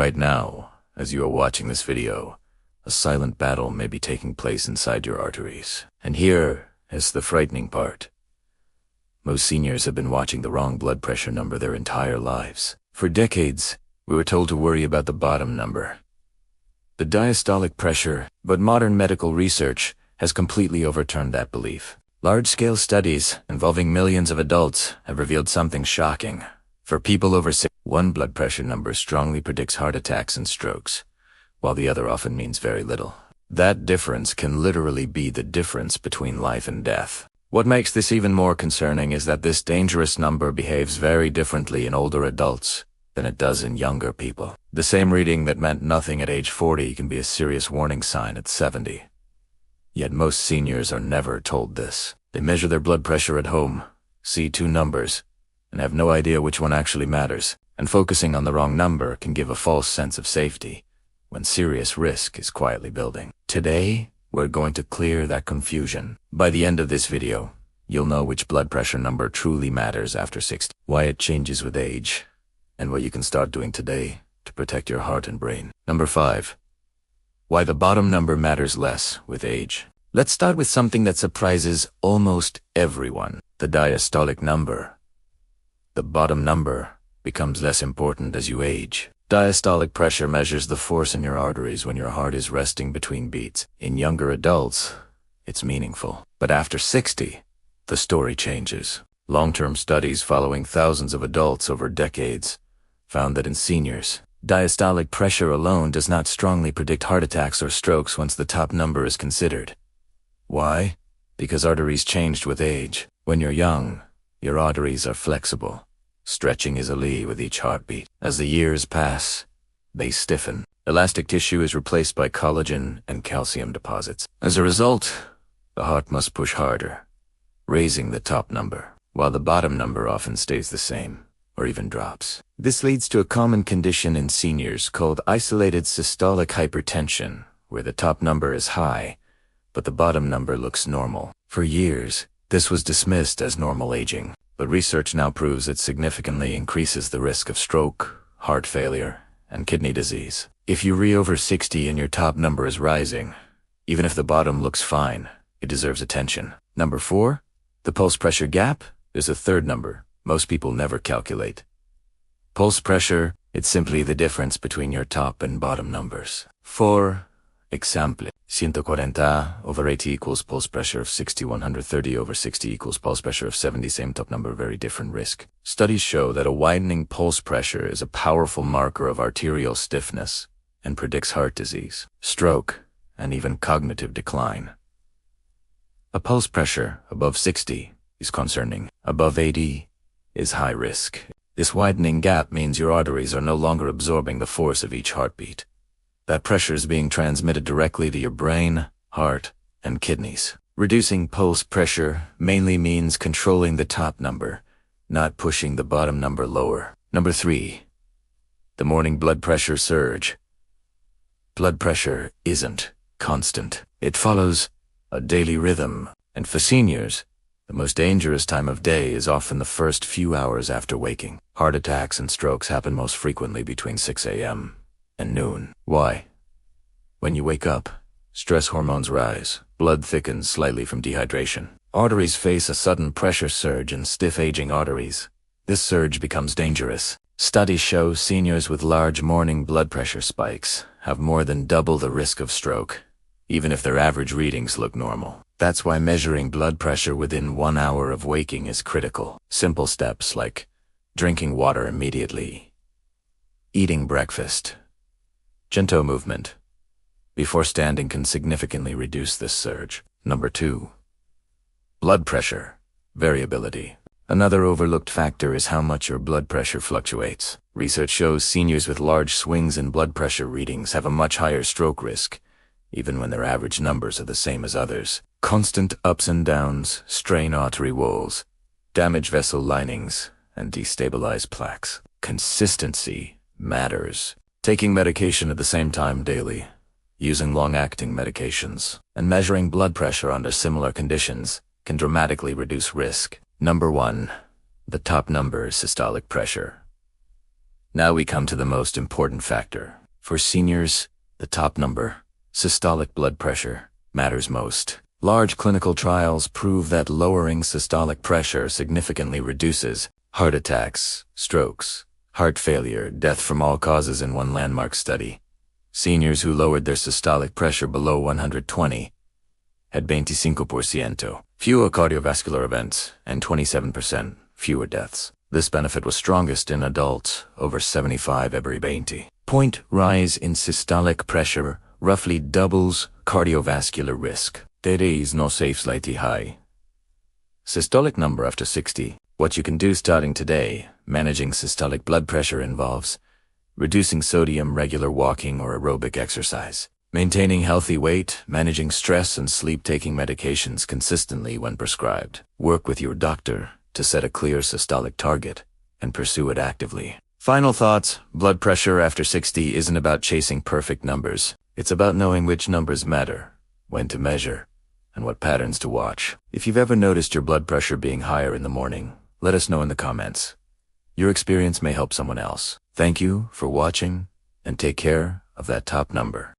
Right now, as you are watching this video, a silent battle may be taking place inside your arteries. And here is the frightening part. Most seniors have been watching the wrong blood pressure number their entire lives. For decades, we were told to worry about the bottom number, the diastolic pressure, but modern medical research has completely overturned that belief. Large-scale studies involving millions of adults have revealed something shocking. For people over 60, one blood pressure number strongly predicts heart attacks and strokes, while the other often means very little. That difference can literally be the difference between life and death. What makes this even more concerning is that this dangerous number behaves very differently in older adults than it does in younger people. The same reading that meant nothing at age 40 can be a serious warning sign at 70. Yet most seniors are never told this. They measure their blood pressure at home, see two numbers, and have no idea which one actually matters. And focusing on the wrong number can give a false sense of safety, when serious risk is quietly building. Today, we're going to clear that confusion. By the end of this video, you'll know which blood pressure number truly matters after 60, why it changes with age, and what you can start doing today to protect your heart and brain. Number 5. Why the bottom number matters less with age. Let's start with something that surprises almost everyone, the diastolic number. The bottom number becomes less important as you age. Diastolic pressure measures the force in your arteries when your heart is resting between beats. In younger adults, it's meaningful. But after 60, the story changes. Long-term studies following thousands of adults over decades found that in seniors, diastolic pressure alone does not strongly predict heart attacks or strokes once the top number is considered. Why? Because arteries changed with age. When you're young, your arteries are flexible, stretching easily with each heartbeat. As the years pass, they stiffen. Elastic tissue is replaced by collagen and calcium deposits. As a result, the heart must push harder, raising the top number, while the bottom number often stays the same, or even drops. This leads to a common condition in seniors called isolated systolic hypertension, where the top number is high, but the bottom number looks normal. For years, this was dismissed as normal aging, but research now proves it significantly increases the risk of stroke, heart failure, and kidney disease. If you reach over 60 and your top number is rising, even if the bottom looks fine, it deserves attention. Number 4, the pulse pressure gap is a third number most people never calculate. Pulse pressure, it's simply the difference between your top and bottom numbers. For example, 140 over 80 equals pulse pressure of 60, 130 over 60 equals pulse pressure of 70, same top number, very different risk. Studies show that a widening pulse pressure is a powerful marker of arterial stiffness and predicts heart disease, stroke, and even cognitive decline. A pulse pressure above 60 is concerning. Above 80 is high risk. This widening gap means your arteries are no longer absorbing the force of each heartbeat. That pressure is being transmitted directly to your brain, heart, and kidneys. Reducing pulse pressure mainly means controlling the top number, not pushing the bottom number lower. Number 3, the morning blood pressure surge. Blood pressure isn't constant. It follows a daily rhythm, and for seniors, the most dangerous time of day is often the first few hours after waking. Heart attacks and strokes happen most frequently between 6 a.m. and noon. Why? When you wake up, stress hormones rise, blood thickens slightly from dehydration. Arteries face a sudden pressure surge in stiff aging arteries. This surge becomes dangerous. Studies show seniors with large morning blood pressure spikes have more than double the risk of stroke, even if their average readings look normal. That's why measuring blood pressure within 1 hour of waking is critical. Simple steps like drinking water immediately, eating breakfast, gentle movement before standing can significantly reduce this surge. Number 2, blood pressure variability. Another overlooked factor is how much your blood pressure fluctuates. Research shows seniors with large swings in blood pressure readings have a much higher stroke risk, even when their average numbers are the same as others. Constant ups and downs strain artery walls, damage vessel linings, and destabilize plaques. Consistency matters. Taking medication at the same time daily, using long-acting medications, and measuring blood pressure under similar conditions can dramatically reduce risk. Number 1, the top number is systolic pressure. Now we come to the most important factor. For seniors, the top number, systolic blood pressure, matters most. Large clinical trials prove that lowering systolic pressure significantly reduces heart attacks, strokes, heart failure, death from all causes in one landmark study. Seniors who lowered their systolic pressure below 120 had 25% fewer cardiovascular events and 27% fewer deaths. This benefit was strongest in adults over 75 every 20-point rise in systolic pressure roughly doubles cardiovascular risk. There is no safe slightly high systolic number after 60. What you can do starting today, managing systolic blood pressure involves reducing sodium, regular walking or aerobic exercise, maintaining healthy weight, managing stress and sleep, taking medications consistently when prescribed. Work with your doctor to set a clear systolic target and pursue it actively. Final thoughts: blood pressure after 60 isn't about chasing perfect numbers. It's about knowing which numbers matter, when to measure, and what patterns to watch. If you've ever noticed your blood pressure being higher in the morning, let us know in the comments. Your experience may help someone else. Thank you for watching, and take care of that top number.